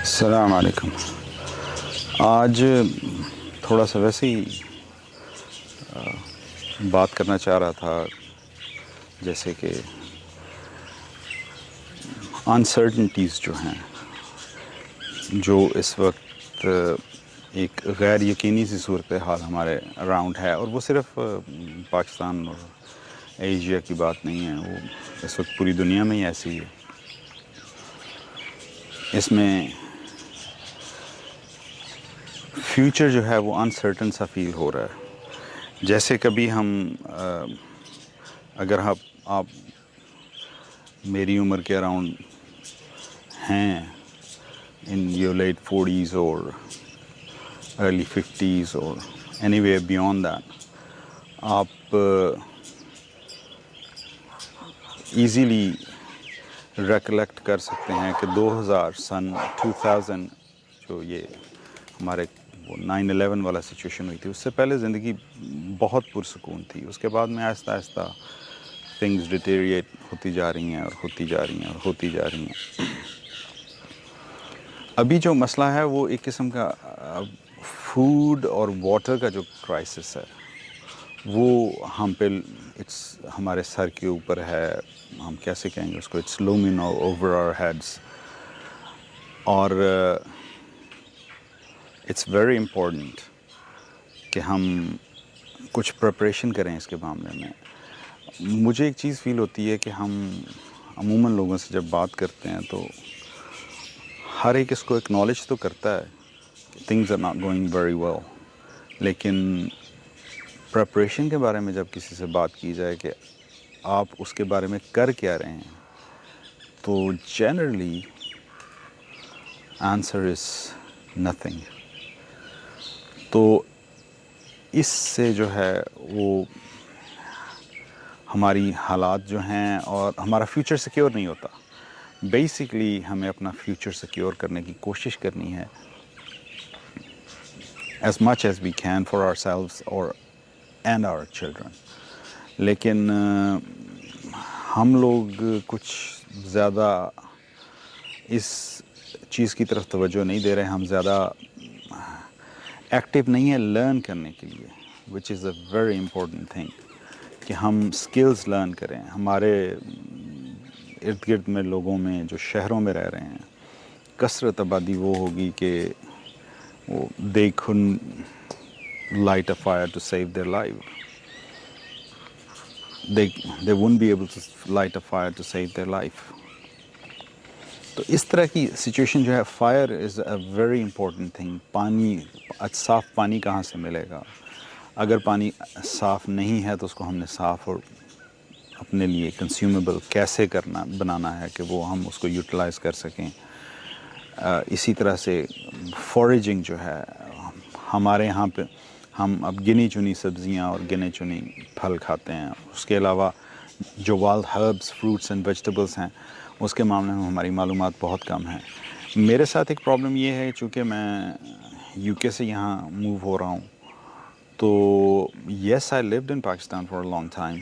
السلام علیکم. آج تھوڑا سا ویسے ہی بات کرنا چاہ رہا تھا، جیسے کہ انسرٹنٹیز جو ہیں، جو اس وقت ایک غیر یقینی سی صورتحال ہمارے اراؤنڈ ہے، اور وہ صرف پاکستان اور ایشیا کی بات نہیں ہے، وہ اس وقت پوری دنیا میں ہی ایسی ہے. اس میں فیوچر جو ہے وہ انسرٹن سا فیل ہو رہا ہے. جیسے کبھی ہم اگر آپ میری عمر کے اراؤنڈ ہیں، ان یور لیٹ 40s اور ارلی 50s اور اینی وے بیونڈ دیٹ، آپ ایزیلی ریکلیکٹ کر سکتے ہیں کہ 2000 جو یہ ہمارے وہ 9/11 والا سچویشن ہوئی تھی، اس سے پہلے زندگی بہت پرسکون تھی. اس کے بعد میں آہستہ آہستہ تھنگز ڈیٹیریٹ ہوتی جا رہی ہیں اور ہوتی جا رہی ہیں اور ہوتی جا رہی ہیں. ابھی جو مسئلہ ہے وہ ایک قسم کا فوڈ اور واٹر کا جو کرائسس ہے، وہ ہم پہ ہمارے سر کے اوپر ہے. ہم کیسے کہیں گے اس کو، it's looming over our heads. اور اٹس ویری امپورٹنٹ کہ ہم کچھ پریپریشن کریں اس کے معاملے میں. مجھے ایک چیز فیل ہوتی ہے کہ ہم عموماً لوگوں سے جب بات کرتے ہیں تو ہر ایک اس کو اکنالج تو کرتا ہے کہ things are not going very well, لیکن پریپریشن کے بارے میں جب کسی سے بات کی جائے کہ آپ اس کے بارے میں کر کیا رہے ہیں، تو جنرلی آنسر از نتھنگ. تو اس سے جو ہے وہ ہماری حالات جو ہیں اور ہمارا فیوچر سیکیور نہیں ہوتا. بیسکلی ہمیں اپنا فیوچر سیکیور کرنے کی کوشش کرنی ہے as much as we can for ourselves and our children. لیکن ہم لوگ کچھ زیادہ اس چیز کی طرف توجہ نہیں دے رہے. ہم زیادہ ایکٹیو نہیں ہیں لرن کرنے کے لیے، which is a very important thing، کہ ہم اسکلز لرن کریں. ہمارے ارد گرد میں لوگوں میں جو شہروں میں رہ رہے ہیں، کثرت آبادی وہ ہوگی کہ وہ they couldn't light a fire to save their life. They wouldn't be able to light a fire to save their life. تو اس طرح کی سچویشن جو ہے، fire is a very important thing. پانی، صاف پانی کہاں سے ملے گا؟ اگر پانی صاف نہیں ہے تو اس کو ہم نے صاف اور اپنے لیے کنزیومیبل کیسے بنانا ہے کہ وہ ہم اس کو یوٹیلائز کر سکیں. اسی طرح سے فوریجنگ جو ہے، ہمارے یہاں پہ ہم اب گنی چنی سبزیاں اور گنے چنی پھل کھاتے ہیں. اس کے علاوہ جو wild herbs, fruits and vegetables ہیں، اس کے معاملے میں ہماری معلومات بہت کم ہیں. میرے ساتھ ایک پرابلم یہ ہے، چونکہ میں یو کے سے یہاں موو ہو رہا ہوں، تو yes I lived in Pakistan for a long time,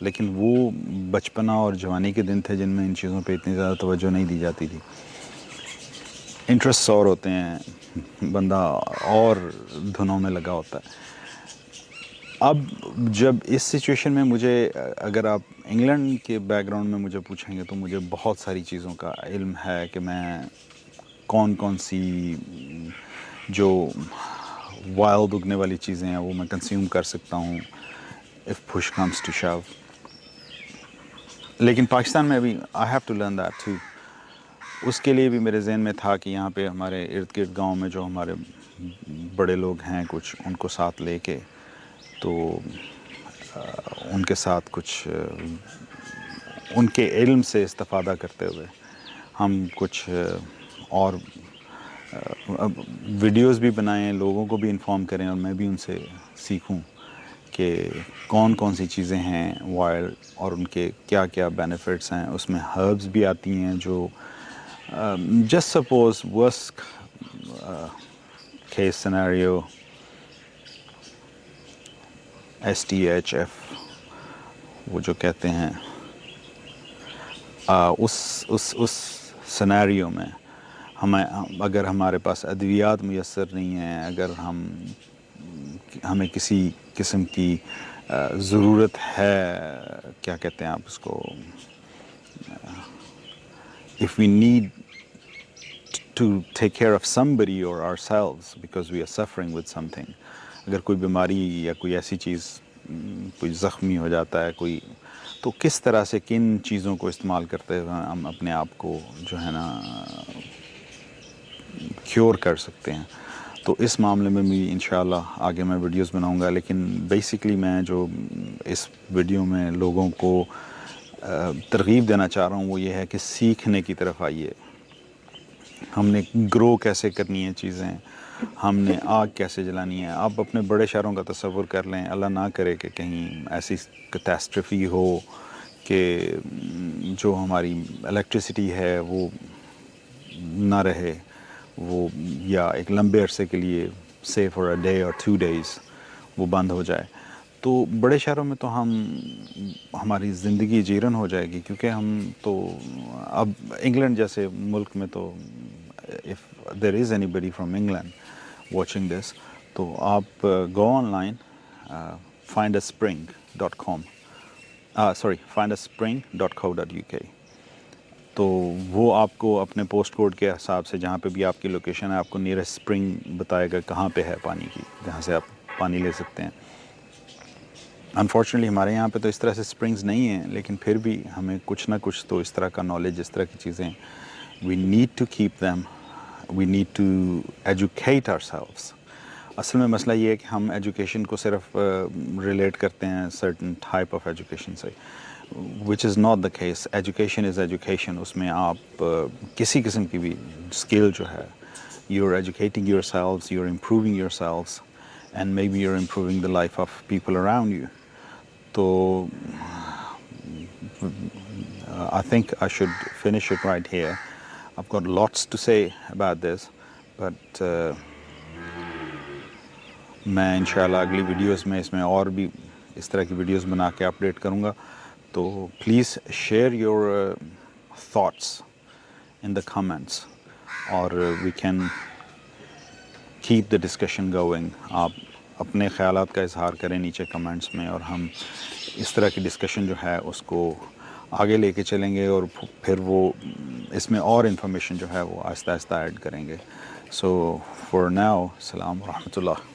لیکن وہ بچپنا اور جوانی کے دن تھے جن میں ان چیزوں پہ اتنی زیادہ توجہ نہیں دی جاتی تھی. انٹرسٹ اور ہوتے ہیں، بندہ اور دھنوں میں لگا ہوتا ہے. اب جب اس سچویشن میں مجھے، اگر آپ انگلینڈ کے بیک گراؤنڈ میں مجھے پوچھیں گے تو مجھے بہت ساری چیزوں کا علم ہے کہ میں کون سی جو وائلڈ اگنے والی چیزیں ہیں وہ میں کنزیوم کر سکتا ہوں if push comes to shove. لیکن پاکستان میں ابھی I have to learn that too. اس کے لیے بھی میرے ذہن میں تھا کہ یہاں پہ ہمارے ارد گرد گاؤں میں جو ہمارے بڑے لوگ ہیں کچھ، ان کو ساتھ لے کے، تو ان کے ساتھ کچھ ان کے علم سے استفادہ کرتے ہوئے ہم کچھ اور ویڈیوز بھی بنائیں، لوگوں کو بھی انفارم کریں، اور میں بھی ان سے سیکھوں کہ کون سی چیزیں ہیں وائلڈ اور ان کے کیا کیا بینیفٹس ہیں. اس میں ہربز بھی آتی ہیں جو just suppose worst case scenario STHF وہ جو کہتے ہیں، اس سینیریو میں اگر ہمارے پاس ادویات میسر نہیں ہیں، اگر ہمیں کسی قسم کی ضرورت ہے، کیا کہتے ہیں آپ اس کو، if we need to take care of somebody or ourselves because we are suffering with something، اگر کوئی بیماری یا کوئی ایسی چیز، کوئی زخمی ہو جاتا ہے کوئی، تو کس طرح سے کن چیزوں کو استعمال کرتے ہوئے ہم اپنے آپ کو جو ہے نا کیور کر سکتے ہیں. تو اس معاملے میں بھی انشاءاللہ آگے میں ویڈیوز بناؤں گا. لیکن بیسیکلی میں جو اس ویڈیو میں لوگوں کو ترغیب دینا چاہ رہا ہوں وہ یہ ہے کہ سیکھنے کی طرف آئیے. ہم نے گرو کیسے کرنی ہے چیزیں، ہم نے آگ کیسے جلانی ہے. آپ اپنے بڑے شہروں کا تصور کر لیں، اللہ نہ کرے کہ کہیں ایسی کیٹاسٹرفی ہو کہ جو ہماری الیکٹریسٹی ہے وہ نہ رہے، وہ یا ایک لمبے عرصے کے لیے say for a day or 2 days وہ بند ہو جائے. تو بڑے شہروں میں تو ہماری زندگی جیرن ہو جائے گی، کیونکہ ہم تو اب انگلینڈ جیسے ملک میں تو if there is anybody from England watching this، تو آپ go online findaspring.com findaspring.co.uk، تو وہ آپ کو اپنے پوسٹ کوڈ کے حساب سے جہاں پہ بھی آپ کی لوکیشن ہے آپ کو نیئرسٹ اسپرنگ بتائے گا کہاں پہ ہے پانی کی، جہاں سے آپ پانی لے سکتے ہیں. انفارچونیٹلی ہمارے یہاں پہ تو اس طرح سے اسپرنگز نہیں ہیں، لیکن پھر بھی ہمیں کچھ نہ کچھ تو اس طرح کا نالج، اس طرح کی چیزیں we need to keep them, we need to educate ourselves. اصل میں مسئلہ یہ ہے کہ ہم ایجوکیشن کو صرف ریلیٹ کرتے ہیں سرٹن ٹائپ آف ایجوکیشن سے، which is not the case. Education is education. اس میں آپ کسی قسم کی بھی اسکل جو ہے، you are educating your selves, you are improving your selves, and may be you are improving the life of people around you. تو I think I should finish it right here. I've got lots to say about this, but میں انشاءاللہ اگلی videos میں اس میں اور بھی اس طرح کی ویڈیوز بنا کے اپڈیٹ کروں گا. تو please share your thoughts in the comments, اور we can keep the discussion going. آپ اپنے خیالات کا اظہار کریں نیچے کمنٹس میں، اور ہم اس طرح کی ڈسکشن جو ہے اس کو آگے لے کے چلیں گے، اور پھر وہ اس میں اور انفارمیشن جو ہے وہ آہستہ آہستہ ایڈ کریں گے. سو فار ناؤ، السلام ورحمۃ اللہ.